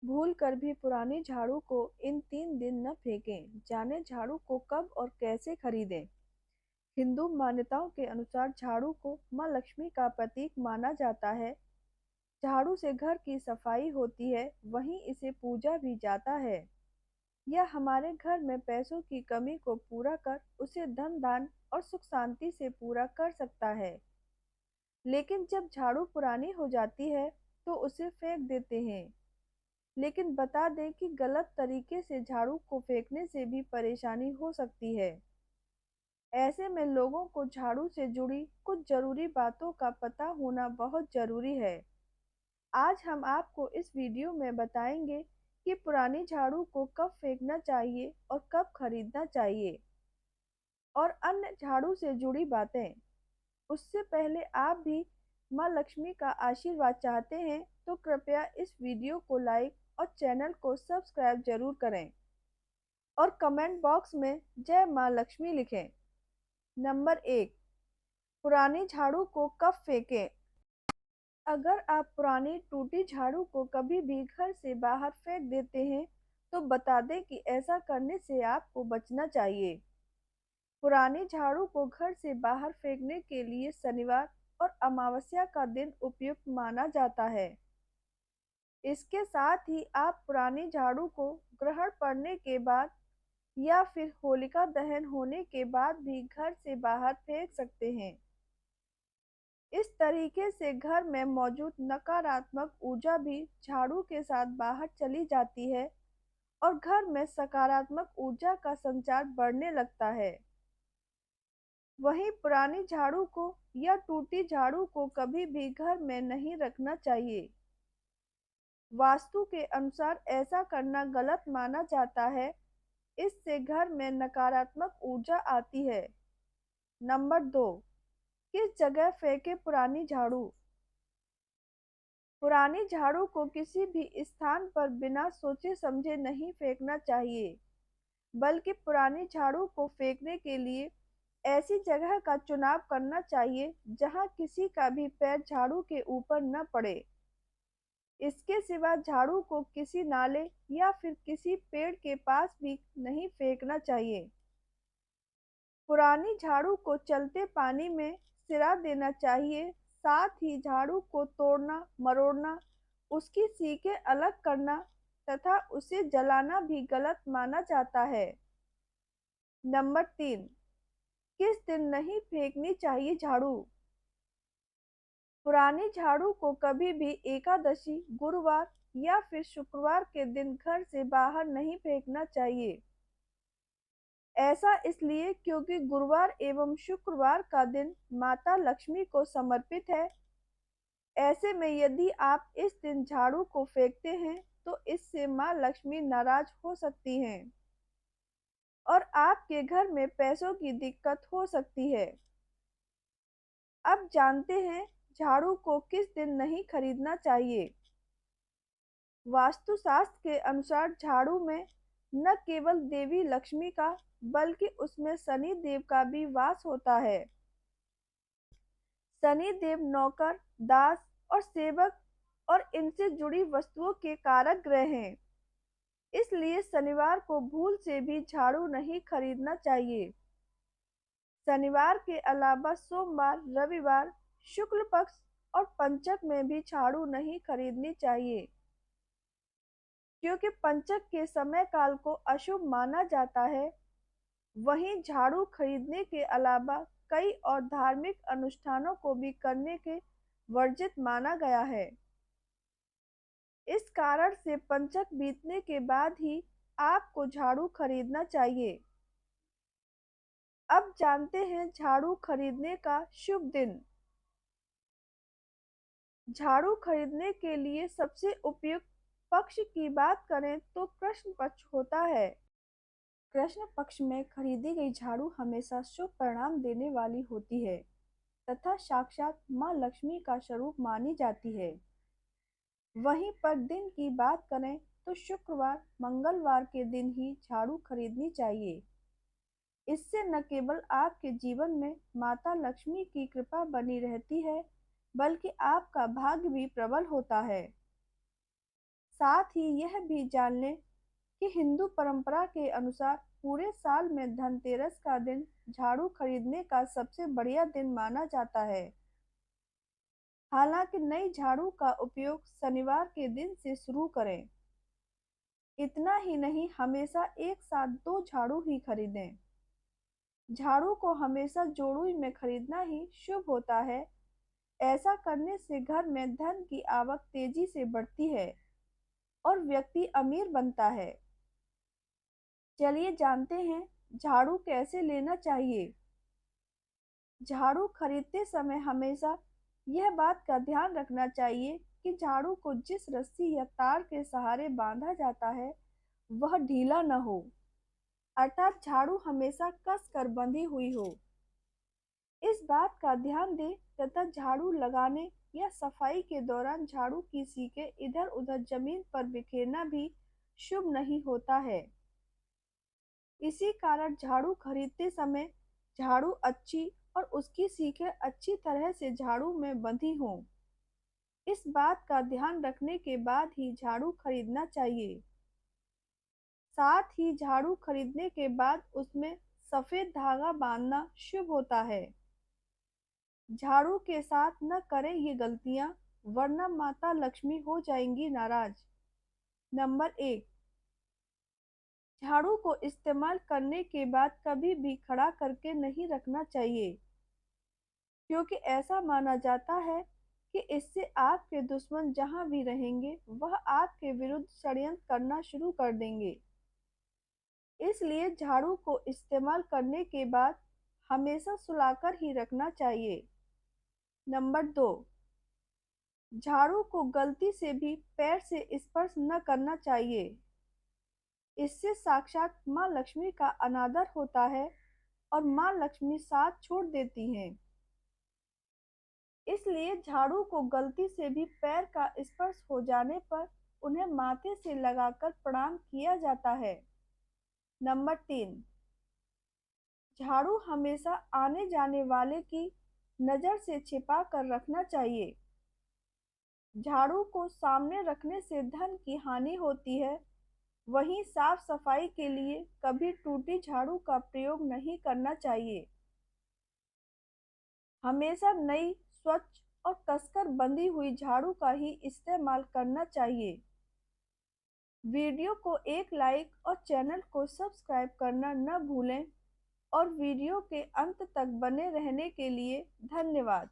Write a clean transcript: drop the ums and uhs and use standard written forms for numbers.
भूल कर भी पुरानी झाड़ू को इन 3 दिन न फेंकें। जाने झाड़ू को कब और कैसे खरीदें। हिंदू मान्यताओं के अनुसार झाड़ू को माँ लक्ष्मी का प्रतीक माना जाता है। झाड़ू से घर की सफाई होती है, वहीं इसे पूजा भी जाता है। यह हमारे घर में पैसों की कमी को पूरा कर उसे धन दान और सुख शांति से पूरा कर सकता है। लेकिन जब झाड़ू पुरानी हो जाती है तो उसे फेंक देते हैं। लेकिन बता दें कि गलत तरीके से झाड़ू को फेंकने से भी परेशानी हो सकती है। ऐसे में लोगों को झाड़ू से जुड़ी कुछ जरूरी बातों का पता होना बहुत जरूरी है। आज हम आपको इस वीडियो में बताएंगे कि पुरानी झाड़ू को कब फेंकना चाहिए और कब खरीदना चाहिए, और अन्य झाड़ू से जुड़ी बातें। उससे पहले आप भी माँ लक्ष्मी का आशीर्वाद चाहते हैं तो कृपया इस वीडियो को लाइक और चैनल को सब्सक्राइब जरूर करें और कमेंट बॉक्स में जय माँ लक्ष्मी लिखें। नंबर 1, पुरानी झाड़ू को कब फेंकें। अगर आप पुरानी टूटी झाड़ू को कभी भी घर से बाहर फेंक देते हैं तो बता दें कि ऐसा करने से आपको बचना चाहिए। पुरानी झाड़ू को घर से बाहर फेंकने के लिए शनिवार और अमावस्या का दिन उपयुक्त माना जाता है। इसके साथ ही आप पुरानी झाड़ू को ग्रहण पड़ने के बाद या फिर होलिका दहन होने के बाद भी घर से बाहर फेंक सकते हैं। इस तरीके से घर में मौजूद नकारात्मक ऊर्जा भी झाड़ू के साथ बाहर चली जाती है और घर में सकारात्मक ऊर्जा का संचार बढ़ने लगता है। वहीं पुरानी झाड़ू को या टूटी झाड़ू को कभी भी घर में नहीं रखना चाहिए। वास्तु के अनुसार ऐसा करना गलत माना जाता है। इससे घर में नकारात्मक ऊर्जा आती है। नंबर 2, किस जगह फेंके पुरानी झाड़ू। पुरानी झाड़ू को किसी भी स्थान पर बिना सोचे समझे नहीं फेंकना चाहिए, बल्कि पुरानी झाड़ू को फेंकने के लिए ऐसी जगह का चुनाव करना चाहिए जहां किसी का भी पैर झाड़ू के ऊपर न पड़े। इसके सिवा झाड़ू को किसी नाले या फिर किसी पेड़ के पास भी नहीं फेंकना चाहिए। पुरानी झाड़ू को चलते पानी में सिरा देना चाहिए। साथ ही झाड़ू को तोड़ना मरोड़ना, उसकी सीकें अलग करना तथा उसे जलाना भी गलत माना जाता है। नंबर 3, किस दिन नहीं फेंकनी चाहिए झाड़ू। पुरानी झाड़ू को कभी भी एकादशी, गुरुवार या फिर शुक्रवार के दिन घर से बाहर नहीं फेंकना चाहिए। ऐसा इसलिए क्योंकि गुरुवार एवं शुक्रवार का दिन माता लक्ष्मी को समर्पित है। ऐसे में यदि आप इस दिन झाड़ू को फेंकते हैं तो इससे माँ लक्ष्मी नाराज हो सकती हैं और आपके घर में पैसों की दिक्कत हो सकती है। अब जानते हैं झाड़ू को किस दिन नहीं खरीदना चाहिए। वास्तुशास्त्र के अनुसार झाड़ू में न केवल देवी लक्ष्मी का बल्कि उसमें शनि देव का भी वास होता है। शनि देव नौकर, दास और सेवक और इनसे जुड़ी वस्तुओं के कारक ग्रह हैं। इसलिए शनिवार को भूल से भी झाड़ू नहीं खरीदना चाहिए। शनिवार के अलावा सोमवार, रविवार, शुक्ल पक्ष और पंचक में भी झाड़ू नहीं खरीदनी चाहिए, क्योंकि पंचक के समय काल को अशुभ माना जाता है। वहीं झाड़ू खरीदने के अलावा कई और धार्मिक अनुष्ठानों को भी करने के वर्जित माना गया है। इस कारण से पंचक बीतने के बाद ही आपको झाड़ू खरीदना चाहिए। अब जानते हैं झाड़ू खरीदने का शुभ दिन। झाड़ू खरीदने के लिए सबसे उपयुक्त पक्ष की बात करें तो कृष्ण पक्ष होता है। कृष्ण पक्ष में खरीदी गई झाड़ू हमेशा शुभ परिणाम देने वाली होती है तथा साक्षात माँ लक्ष्मी का स्वरूप मानी जाती है। वहीं पर दिन की बात करें तो शुक्रवार, मंगलवार के दिन ही झाड़ू खरीदनी चाहिए। इससे न केवल आपके जीवन में माता लक्ष्मी की कृपा बनी रहती है, बल्कि आपका भाग्य भी प्रबल होता है। साथ ही यह भी जान लें कि हिंदू परंपरा के अनुसार पूरे साल में धनतेरस का दिन झाड़ू खरीदने का सबसे बढ़िया दिन माना जाता है। हालांकि नई झाड़ू का उपयोग शनिवार के दिन से शुरू करें। इतना ही नहीं, हमेशा एक साथ दो झाड़ू ही खरीदें। झाड़ू को हमेशा जोड़ी में खरीदना ही शुभ होता है। ऐसा करने से घर में धन की आवक तेजी से बढ़ती है और व्यक्ति अमीर बनता है। चलिए जानते हैं झाड़ू कैसे लेना चाहिए। झाड़ू खरीदते समय हमेशा यह बात का ध्यान रखना चाहिए कि झाड़ू को जिस रस्सी या तार के सहारे बांधा जाता है वह ढीला न हो, अर्थात झाड़ू हमेशा कस कर बंधी हुई हो। इस बात का ध्यान दें तथा झाड़ू लगाने या सफाई के दौरान झाड़ू की सीकें इधर उधर जमीन पर बिखेरना भी शुभ नहीं होता है। इसी कारण झाड़ू खरीदते समय झाड़ू अच्छी और उसकी सीखें अच्छी तरह से झाड़ू में बंधी हों, इस बात का ध्यान रखने के बाद ही झाड़ू खरीदना चाहिए। साथ ही झाड़ू खरीदने के बाद उसमें सफेद धागा बांधना शुभ होता है। झाड़ू के साथ न करें ये गलतियां, वरना माता लक्ष्मी हो जाएंगी नाराज। नंबर 1, झाड़ू को इस्तेमाल करने के बाद कभी भी खड़ा करके नहीं रखना चाहिए, क्योंकि ऐसा माना जाता है कि इससे आपके दुश्मन जहां भी रहेंगे वह आपके विरुद्ध षड्यंत्र करना शुरू कर देंगे। इसलिए झाड़ू को इस्तेमाल करने के बाद हमेशा सुलाकर ही रखना चाहिए। नंबर 2, झाड़ू को गलती से भी पैर से स्पर्श न करना चाहिए। इससे साक्षात माँ लक्ष्मी का अनादर होता है और माँ लक्ष्मी साथ छोड़ देती हैं। इसलिए झाड़ू को गलती से भी पैर का स्पर्श हो जाने पर उन्हें माथे से लगाकर प्रणाम किया जाता है। नंबर 3, झाड़ू हमेशा आने जाने वाले की नज़र से छिपा कर रखना चाहिए। झाड़ू को सामने रखने से धन की हानि होती है। वहीं साफ सफाई के लिए कभी टूटी झाड़ू का प्रयोग नहीं करना चाहिए। हमेशा नई, स्वच्छ और कसकर बंधी हुई झाड़ू का ही इस्तेमाल करना चाहिए। वीडियो को एक लाइक और चैनल को सब्सक्राइब करना न भूलें और वीडियो के अंत तक बने रहने के लिए धन्यवाद।